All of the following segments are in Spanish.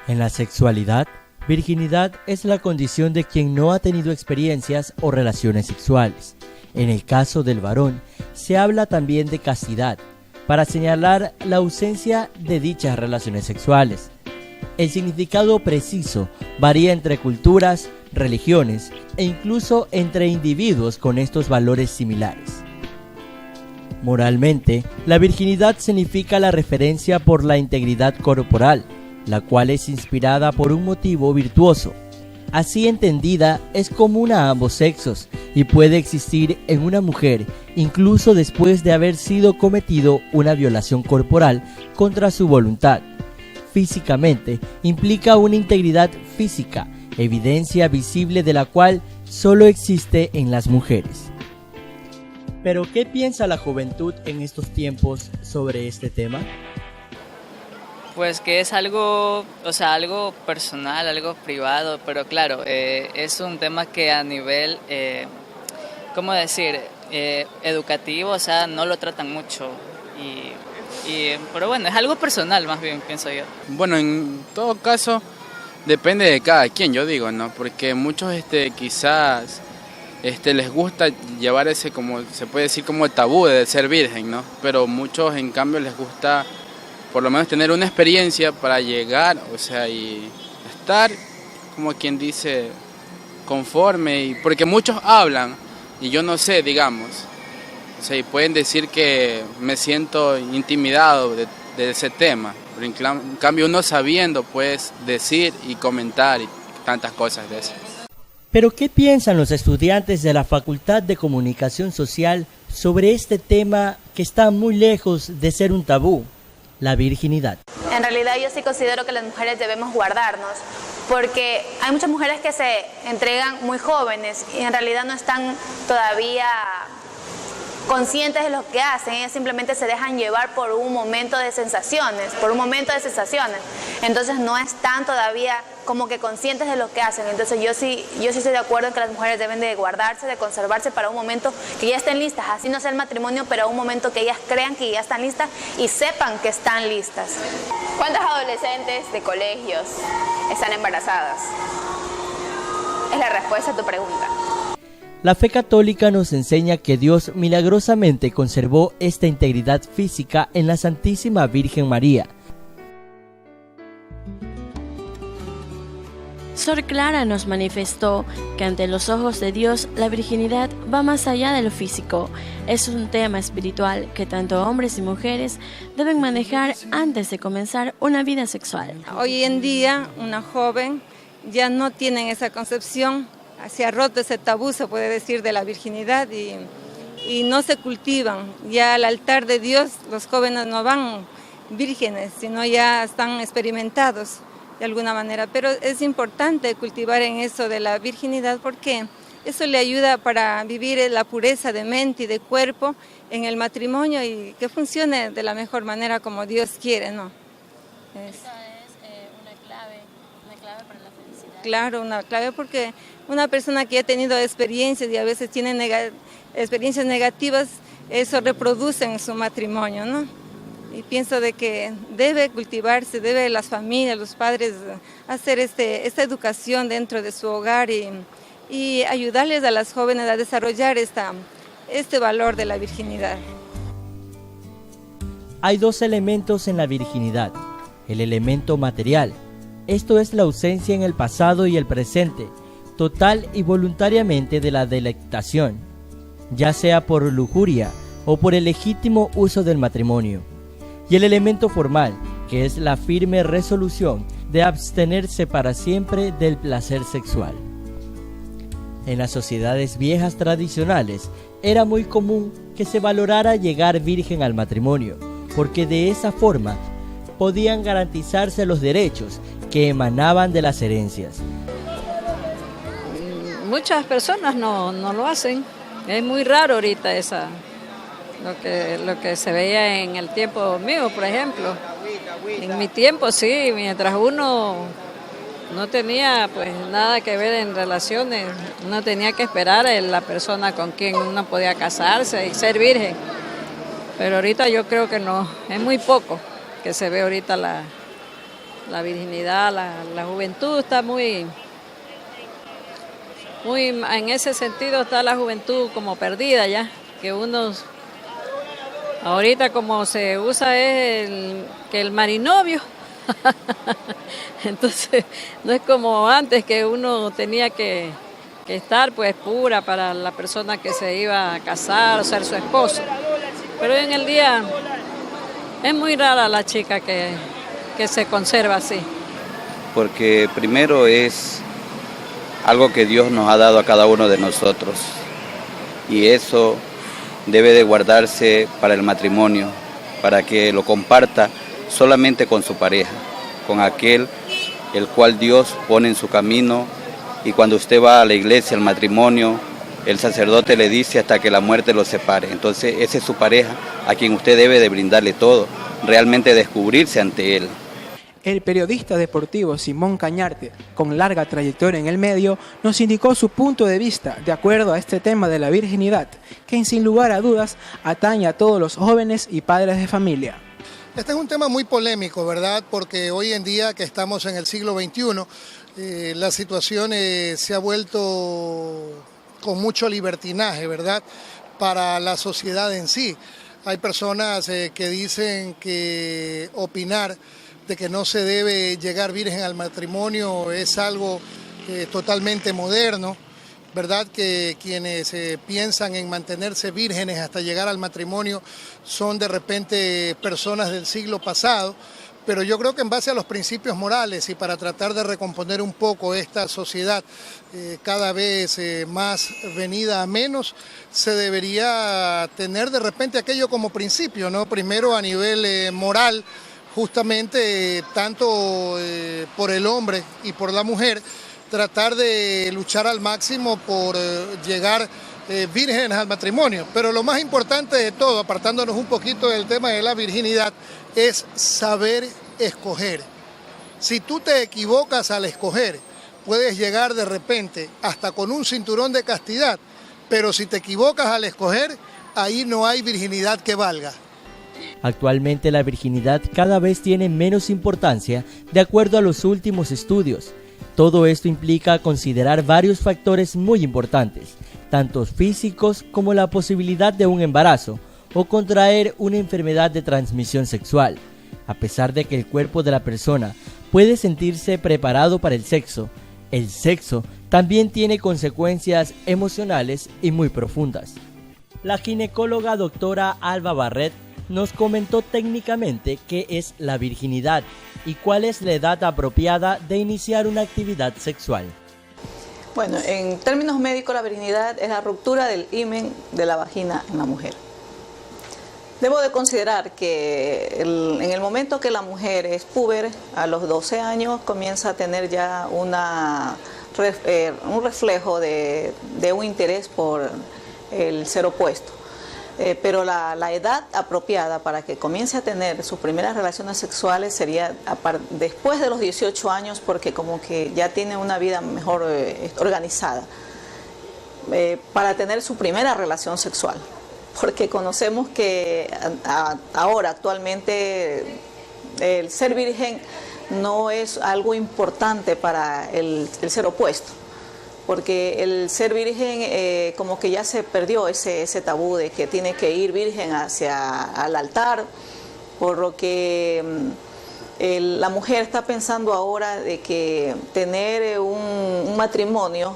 En la sexualidad, virginidad es la condición de quien no ha tenido experiencias o relaciones sexuales. En el caso del varón, se habla también de castidad, para señalar la ausencia de dichas relaciones sexuales. El significado preciso varía entre culturas, religiones e incluso entre individuos con estos valores similares. Moralmente, la virginidad significa la referencia por la integridad corporal, la cual es inspirada por un motivo virtuoso. Así entendida, es común a ambos sexos y puede existir en una mujer incluso después de haber sido cometido una violación corporal contra su voluntad. Físicamente, implica una integridad física, evidencia visible de la cual solo existe en las mujeres. ¿Pero qué piensa la juventud en estos tiempos sobre este tema? Pues que es algo, algo personal, algo privado, pero claro, es un tema que a nivel, ¿cómo decir?, educativo, no lo tratan mucho, pero bueno, es algo personal más bien, pienso yo. Bueno, en todo caso, depende de cada quien, yo digo, ¿no? Porque muchos quizás les gusta llevar ese, como se puede decir, como el tabú de ser virgen, ¿no? Pero muchos, en cambio, les gusta por lo menos tener una experiencia para llegar, y estar, como quien dice, conforme, porque muchos hablan, y yo no sé, digamos, y pueden decir que me siento intimidado de ese tema, pero en cambio uno sabiendo, pues, decir y comentar y tantas cosas de eso. ¿Pero qué piensan los estudiantes de la Facultad de Comunicación Social sobre este tema que está muy lejos de ser un tabú? La virginidad. En realidad yo sí considero que las mujeres debemos guardarnos, porque hay muchas mujeres que se entregan muy jóvenes y en realidad no están todavía conscientes de lo que hacen, ellas simplemente se dejan llevar por un momento de sensaciones, entonces no están todavía como que conscientes de lo que hacen. Entonces yo sí estoy de acuerdo en que las mujeres deben de guardarse, de conservarse para un momento que ya estén listas, así no sea el matrimonio, pero un momento que ellas crean que ya están listas y sepan que están listas. ¿Cuántas adolescentes de colegios están embarazadas? Es la respuesta a tu pregunta. La fe católica nos enseña que Dios milagrosamente conservó esta integridad física en la Santísima Virgen María. Sor Clara nos manifestó que ante los ojos de Dios la virginidad va más allá de lo físico. Es un tema espiritual que tanto hombres y mujeres deben manejar antes de comenzar una vida sexual. Hoy en día una joven ya no tiene esa concepción. Se ha roto ese tabú, se puede decir, de la virginidad y no se cultivan. Ya al altar de Dios los jóvenes no van vírgenes, sino ya están experimentados de alguna manera. Pero es importante cultivar en eso de la virginidad porque eso le ayuda para vivir la pureza de mente y de cuerpo en el matrimonio y que funcione de la mejor manera como Dios quiere, ¿no? Esa es una clave para la felicidad. Claro, una clave porque una persona que ha tenido experiencias y a veces tiene experiencias negativas, eso reproduce en su matrimonio, ¿no? Y pienso de que debe cultivarse, debe las familias, los padres hacer esta educación dentro de su hogar y ayudarles a las jóvenes a desarrollar este valor de la virginidad. Hay dos elementos en la virginidad: el elemento material, esto es la ausencia en el pasado y el presente, total y voluntariamente de la delectación, ya sea por lujuria o por el legítimo uso del matrimonio. Y el elemento formal, que es la firme resolución de abstenerse para siempre del placer sexual. En las sociedades viejas tradicionales era muy común que se valorara llegar virgen al matrimonio, porque de esa forma podían garantizarse los derechos que emanaban de las herencias. Muchas personas no lo hacen, es muy raro ahorita lo que se veía en el tiempo mío, por ejemplo. En mi tiempo sí, mientras uno no tenía pues nada que ver en relaciones, uno tenía que esperar a la persona con quien uno podía casarse y ser virgen. Pero ahorita yo creo que no, es muy poco que se ve ahorita la virginidad, la juventud está muy, en ese sentido está la juventud como perdida ya, que uno, ahorita como se usa es que el marinovio, entonces no es como antes que uno tenía que estar pues pura para la persona que se iba a casar o ser su esposo, pero hoy en el día es muy rara la chica que se conserva así. Porque primero es algo que Dios nos ha dado a cada uno de nosotros y eso debe de guardarse para el matrimonio, para que lo comparta solamente con su pareja, con aquel el cual Dios pone en su camino, y cuando usted va a la iglesia, al matrimonio, el sacerdote le dice hasta que la muerte los separe. Entonces esa es su pareja a quien usted debe de brindarle todo, realmente descubrirse ante él. El periodista deportivo Simón Cañarte, con larga trayectoria en el medio, nos indicó su punto de vista de acuerdo a este tema de la virginidad, que sin lugar a dudas atañe a todos los jóvenes y padres de familia. Este es un tema muy polémico, ¿verdad? Porque hoy en día que estamos en el siglo XXI, la situación se ha vuelto con mucho libertinaje, ¿verdad? Para la sociedad en sí. Hay personas que dicen que opinar de que no se debe llegar virgen al matrimonio es algo totalmente moderno, ¿verdad? Que quienes piensan en mantenerse vírgenes hasta llegar al matrimonio son de repente personas del siglo pasado, pero yo creo que en base a los principios morales y para tratar de recomponer un poco esta sociedad cada vez más venida a menos, se debería tener de repente aquello como principio, ¿no? Primero a nivel moral, justamente tanto por el hombre y por la mujer, tratar de luchar al máximo por llegar vírgenes al matrimonio. Pero lo más importante de todo, apartándonos un poquito del tema de la virginidad, es saber escoger. Si tú te equivocas al escoger, puedes llegar de repente hasta con un cinturón de castidad, pero si te equivocas al escoger, ahí no hay virginidad que valga. Actualmente la virginidad cada vez tiene menos importancia de acuerdo a los últimos estudios. Todo esto implica considerar varios factores muy importantes, tanto físicos como la posibilidad de un embarazo o contraer una enfermedad de transmisión sexual. A pesar de que el cuerpo de la persona puede sentirse preparado para el sexo también tiene consecuencias emocionales y muy profundas. La ginecóloga doctora Alba Barret nos comentó técnicamente qué es la virginidad y cuál es la edad apropiada de iniciar una actividad sexual. Bueno, en términos médicos, la virginidad es la ruptura del himen de la vagina en la mujer. Debo de considerar que en el momento que la mujer es puber, a los 12 años comienza a tener ya un reflejo de un interés por el ser opuesto. Pero la edad apropiada para que comience a tener sus primeras relaciones sexuales sería después de los 18 años, porque como que ya tiene una vida mejor organizada, para tener su primera relación sexual. Porque conocemos que ahora actualmente el ser virgen no es algo importante para el ser opuesto. Porque el ser virgen como que ya se perdió ese tabú de que tiene que ir virgen al altar, por lo que la mujer está pensando ahora de que tener un matrimonio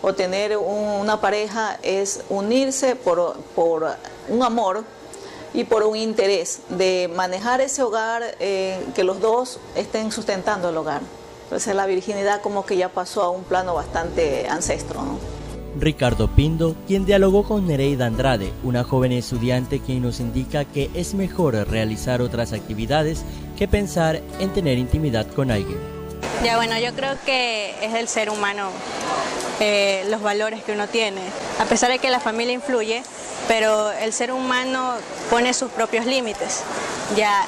o tener una pareja es unirse por un amor y por un interés de manejar ese hogar, que los dos estén sustentando el hogar. Entonces la virginidad como que ya pasó a un plano bastante ancestro, ¿no? Ricardo Pindo, quien dialogó con Nereida Andrade, una joven estudiante quien nos indica que es mejor realizar otras actividades que pensar en tener intimidad con alguien. Ya bueno, yo creo que es del ser humano los valores que uno tiene, a pesar de que la familia influye, pero el ser humano pone sus propios límites. Ya,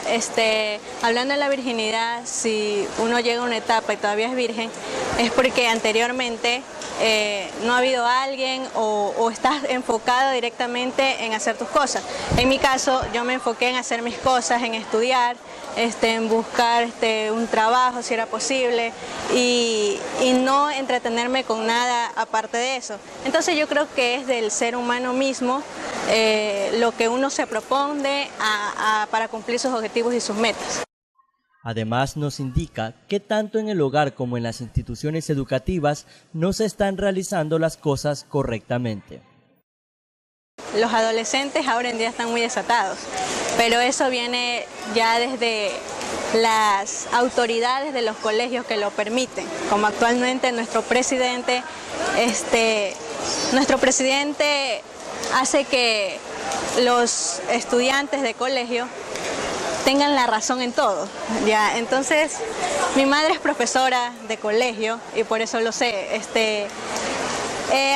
hablando de la virginidad, si uno llega a una etapa y todavía es virgen, es porque anteriormente no ha habido alguien o estás enfocado directamente en hacer tus cosas. En mi caso, yo me enfoqué en hacer mis cosas, en estudiar, en buscar un trabajo si era posible y no entretenerme con nada aparte de eso. Entonces yo creo que es del ser humano mismo lo que uno se propone para cumplir sus objetivos y sus metas. Además, nos indica que tanto en el hogar como en las instituciones educativas no se están realizando las cosas correctamente. Los adolescentes ahora en día están muy desatados, pero eso viene ya desde las autoridades de los colegios que lo permiten, como actualmente nuestro presidente hace que los estudiantes de colegio tengan la razón en todo. Ya, entonces, mi madre es profesora de colegio y por eso lo sé.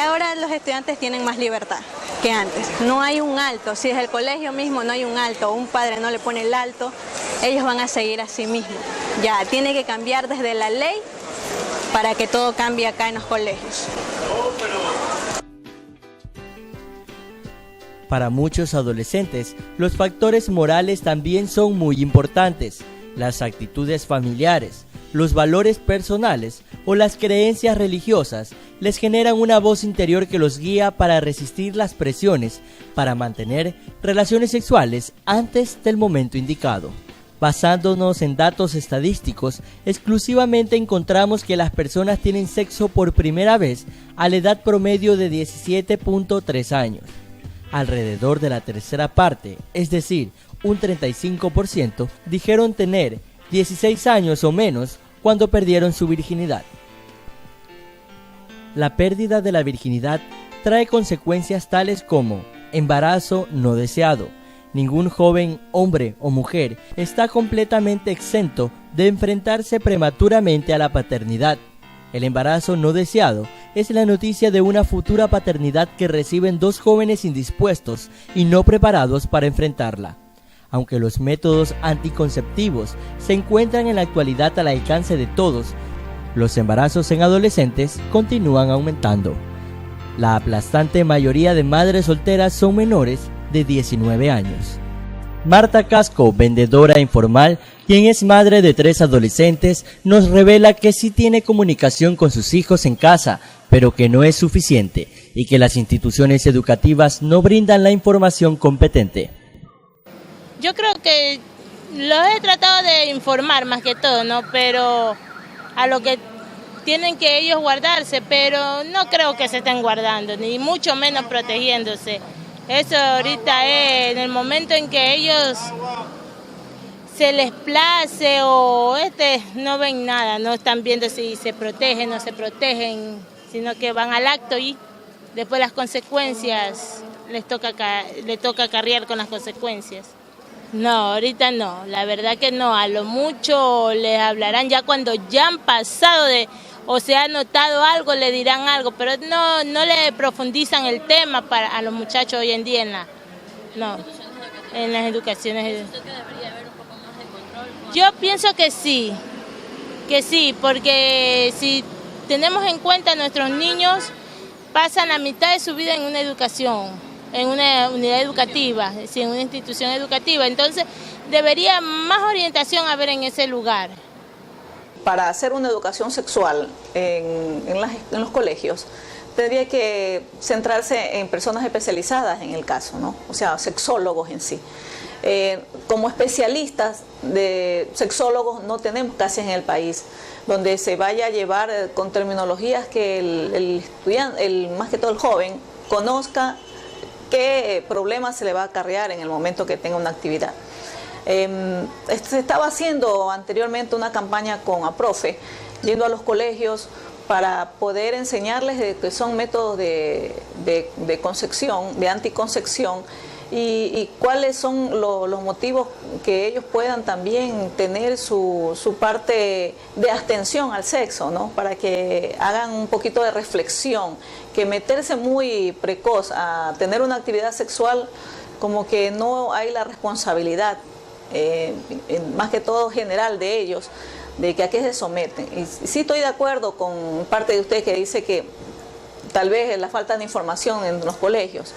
Ahora los estudiantes tienen más libertad que antes. No hay un alto. Si desde el colegio mismo no hay un alto o un padre no le pone el alto, ellos van a seguir a sí mismos. Ya, tiene que cambiar desde la ley para que todo cambie acá en los colegios. Para muchos adolescentes, los factores morales también son muy importantes. Las actitudes familiares, los valores personales o las creencias religiosas les generan una voz interior que los guía para resistir las presiones, para mantener relaciones sexuales antes del momento indicado. Basándonos en datos estadísticos, exclusivamente encontramos que las personas tienen sexo por primera vez a la edad promedio de 17.3 años. Alrededor de la tercera parte, es decir, un 35%, dijeron tener 16 años o menos cuando perdieron su virginidad. La pérdida de la virginidad trae consecuencias tales como embarazo no deseado. Ningún joven, hombre o mujer está completamente exento de enfrentarse prematuramente a la paternidad. El embarazo no deseado es la noticia de una futura paternidad que reciben dos jóvenes indispuestos y no preparados para enfrentarla. Aunque los métodos anticonceptivos se encuentran en la actualidad al alcance de todos, los embarazos en adolescentes continúan aumentando. La aplastante mayoría de madres solteras son menores de 19 años. Marta Casco, vendedora informal, quien es madre de 3 adolescentes, nos revela que sí tiene comunicación con sus hijos en casa, pero que no es suficiente y que las instituciones educativas no brindan la información competente. Yo creo que los he tratado de informar más que todo, ¿no? Pero a lo que tienen que ellos guardarse, pero no creo que se estén guardando, ni mucho menos protegiéndose. Eso ahorita es en el momento en que ellos se les place o no ven nada, no están viendo si se protegen o no se protegen, sino que van al acto y después las consecuencias les toca acarrear con las consecuencias. No, ahorita no, la verdad que no, a lo mucho les hablarán ya cuando ya han pasado o se ha notado algo, le dirán algo, pero no le profundizan el tema a los muchachos hoy en día en las educaciones. Yo pienso que sí, porque si tenemos en cuenta nuestros niños pasan la mitad de su vida en una educación, en una unidad educativa, en una institución educativa, entonces debería más orientación haber en ese lugar. Para hacer una educación sexual en los colegios, tendría que centrarse en personas especializadas en el caso, ¿no? O sea, sexólogos en sí. Como especialistas de sexólogos no tenemos casi en el país, donde se vaya a llevar con terminologías que el estudiante, más que todo el joven, conozca qué problema se le va a acarrear en el momento que tenga una actividad. Se estaba haciendo anteriormente una campaña con APROFE, yendo a los colegios para poder enseñarles de que son métodos de concepción, de anticoncepción, y cuáles son los motivos que ellos puedan también tener su parte de abstención al sexo, ¿no? Para que hagan un poquito de reflexión, que meterse muy precoz a tener una actividad sexual, como que no hay la responsabilidad, más que todo general de ellos, de que a qué se someten. Y sí estoy de acuerdo con parte de usted que dice que tal vez la falta de información en los colegios,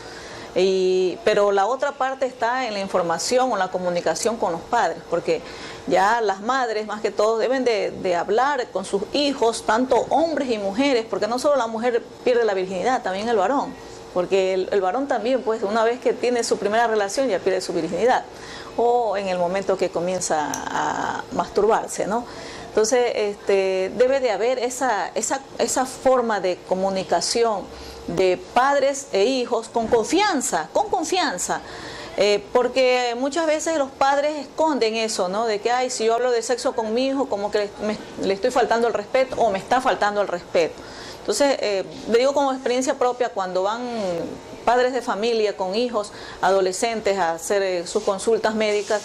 Pero la otra parte está en la información o la comunicación con los padres, porque ya las madres más que todo deben de hablar con sus hijos, tanto hombres y mujeres, porque no solo la mujer pierde la virginidad, también el varón, porque el varón también, pues una vez que tiene su primera relación ya pierde su virginidad, o en el momento que comienza a masturbarse, ¿no? Entonces debe de haber esa forma de comunicación de padres e hijos con confianza, porque muchas veces los padres esconden eso, ¿no? De que, ay, si yo hablo de sexo con mi hijo, como que le estoy faltando el respeto o me está faltando el respeto. Entonces, le digo como experiencia propia, cuando van padres de familia con hijos adolescentes a hacer sus consultas médicas,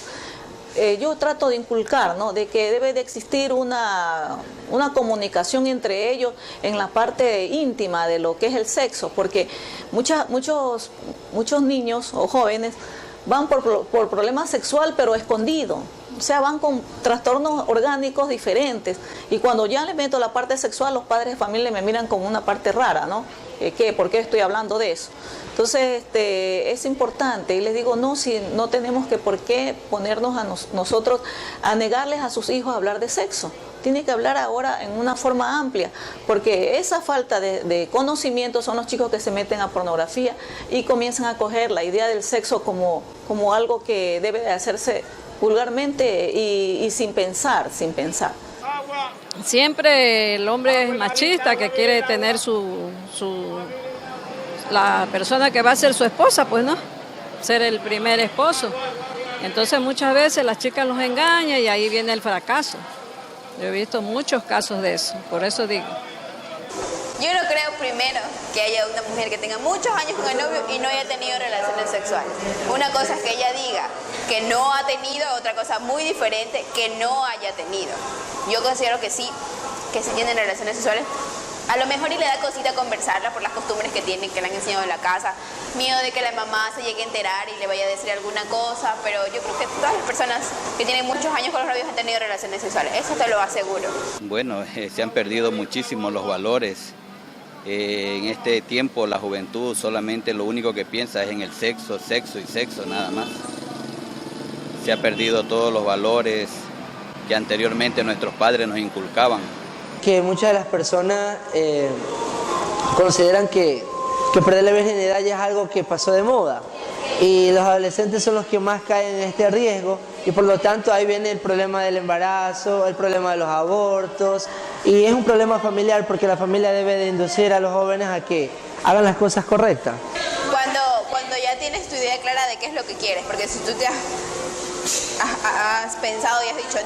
yo trato de inculcar, ¿no? De que debe de existir una comunicación entre ellos en la parte íntima de lo que es el sexo, porque muchos niños o jóvenes van por problemas sexual pero escondido, o sea, van con trastornos orgánicos diferentes, y cuando ya les meto la parte sexual, los padres de familia me miran como una parte rara, ¿no? ¿Por qué estoy hablando de eso? Entonces, es importante, y les digo, no tenemos por qué ponernos a nosotros a negarles a sus hijos a hablar de sexo. Tiene que hablar ahora en una forma amplia, porque esa falta de conocimiento son los chicos que se meten a pornografía y comienzan a coger la idea del sexo como algo que debe de hacerse vulgarmente y sin pensar. Siempre el hombre es machista, que quiere tener la persona que va a ser su esposa, pues, ¿no? Ser el primer esposo. Entonces muchas veces las chicas los engañan y ahí viene el fracaso. Yo he visto muchos casos de eso, por eso digo. Yo no creo, primero, que haya una mujer que tenga muchos años con el novio y no haya tenido relaciones sexuales. Una cosa es que ella diga que no ha tenido, otra cosa muy diferente, que no haya tenido. Yo considero que sí tienen relaciones sexuales. A lo mejor y le da cosita conversarla por las costumbres que tienen, que le han enseñado en la casa. Miedo de que la mamá se llegue a enterar y le vaya a decir alguna cosa. Pero yo creo que todas las personas que tienen muchos años con los novios han tenido relaciones sexuales. Eso te lo aseguro. Bueno, se han perdido muchísimo los valores. En este tiempo la juventud solamente lo único que piensa es en el sexo, nada más. Se ha perdido todos los valores que anteriormente nuestros padres nos inculcaban. Que muchas de las personas consideran que perder la virginidad ya es algo que pasó de moda, y los adolescentes son los que más caen en este riesgo, y por lo tanto ahí viene el problema del embarazo, el problema de los abortos, y es un problema familiar porque la familia debe de inducir a los jóvenes a que hagan las cosas correctas. Cuando ya tienes tu idea clara de qué es lo que quieres, porque si tú te has pensado y has dicho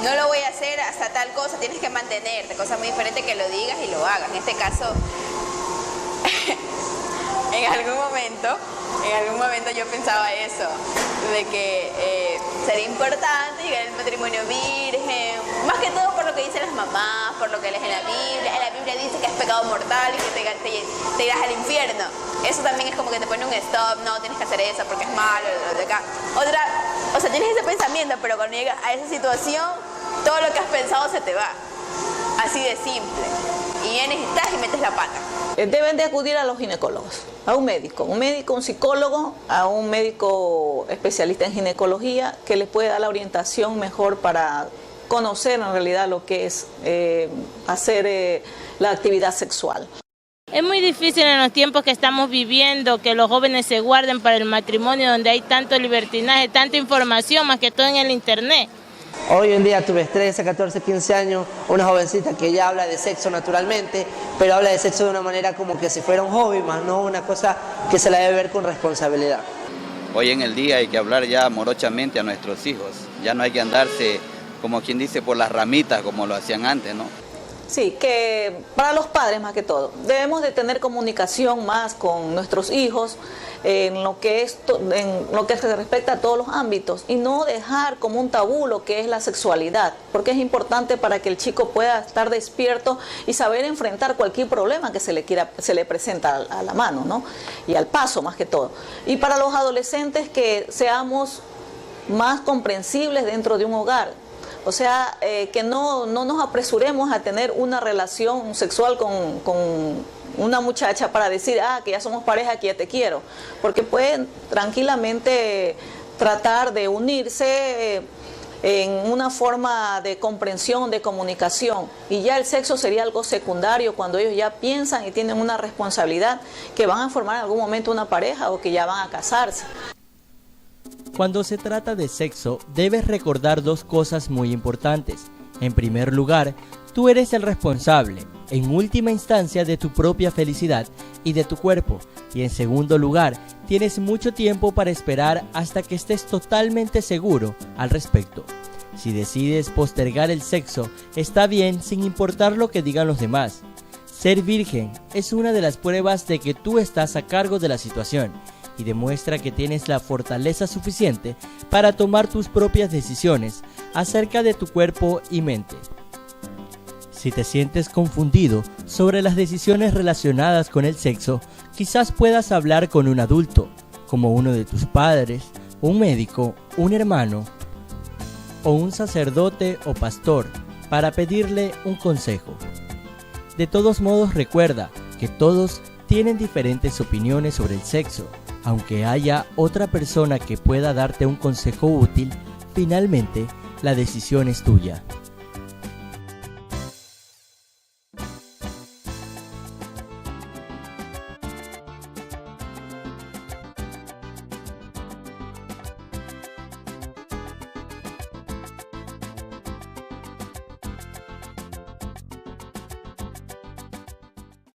no lo voy a hacer hasta tal cosa, tienes que mantenerte, cosa muy diferente que lo digas y lo hagas. En este caso, en algún momento yo pensaba eso, de que sería importante llegar al matrimonio virgen, más que todo por lo que dicen las mamás, por lo que lees en la Biblia. En la Biblia dice que es pecado mortal y que te irás al infierno. Eso también es como que te pone un stop, no tienes que hacer eso porque es malo, de acá. O sea, tienes ese pensamiento, pero cuando llegas a esa situación, todo lo que has pensado se te va. Así de simple. Y vienes, estás y metes la pata. Deben de acudir a los ginecólogos, a un médico, un psicólogo, a un médico especialista en ginecología que les puede dar la orientación mejor para conocer en realidad lo que es hacer la actividad sexual. Es muy difícil en los tiempos que estamos viviendo que los jóvenes se guarden para el matrimonio, donde hay tanto libertinaje, tanta información, más que todo en el internet. Hoy en día tú ves 13, 14, 15 años, una jovencita que ya habla de sexo naturalmente, pero habla de sexo de una manera como que si fuera un hobby, más no una cosa que se la debe ver con responsabilidad. Hoy en el día hay que hablar ya morochamente a nuestros hijos, ya no hay que andarse, como quien dice, por las ramitas como lo hacían antes, ¿no? Sí, que para los padres más que todo, debemos de tener comunicación más con nuestros hijos en lo que se respecta a todos los ámbitos y no dejar como un tabú lo que es la sexualidad, porque es importante para que el chico pueda estar despierto y saber enfrentar cualquier problema que se le presenta a la mano, ¿no? Y al paso más que todo. Y para los adolescentes que seamos más comprensibles dentro de un hogar. O sea, que no nos apresuremos a tener una relación sexual con una muchacha para decir, que ya somos pareja, que ya te quiero, porque pueden tranquilamente tratar de unirse en una forma de comprensión, de comunicación, y ya el sexo sería algo secundario cuando ellos ya piensan y tienen una responsabilidad que van a formar en algún momento una pareja o que ya van a casarse. Cuando se trata de sexo, debes recordar dos cosas muy importantes. En primer lugar, tú eres el responsable, en última instancia, de tu propia felicidad y de tu cuerpo. Y en segundo lugar, tienes mucho tiempo para esperar hasta que estés totalmente seguro al respecto. Si decides postergar el sexo, está bien sin importar lo que digan los demás. Ser virgen es una de las pruebas de que tú estás a cargo de la situación y demuestra que tienes la fortaleza suficiente para tomar tus propias decisiones acerca de tu cuerpo y mente. Si te sientes confundido sobre las decisiones relacionadas con el sexo, quizás puedas hablar con un adulto, como uno de tus padres, un médico, un hermano o un sacerdote o pastor, para pedirle un consejo. De todos modos, recuerda que todos tienen diferentes opiniones sobre el sexo. Aunque haya otra persona que pueda darte un consejo útil, finalmente la decisión es tuya.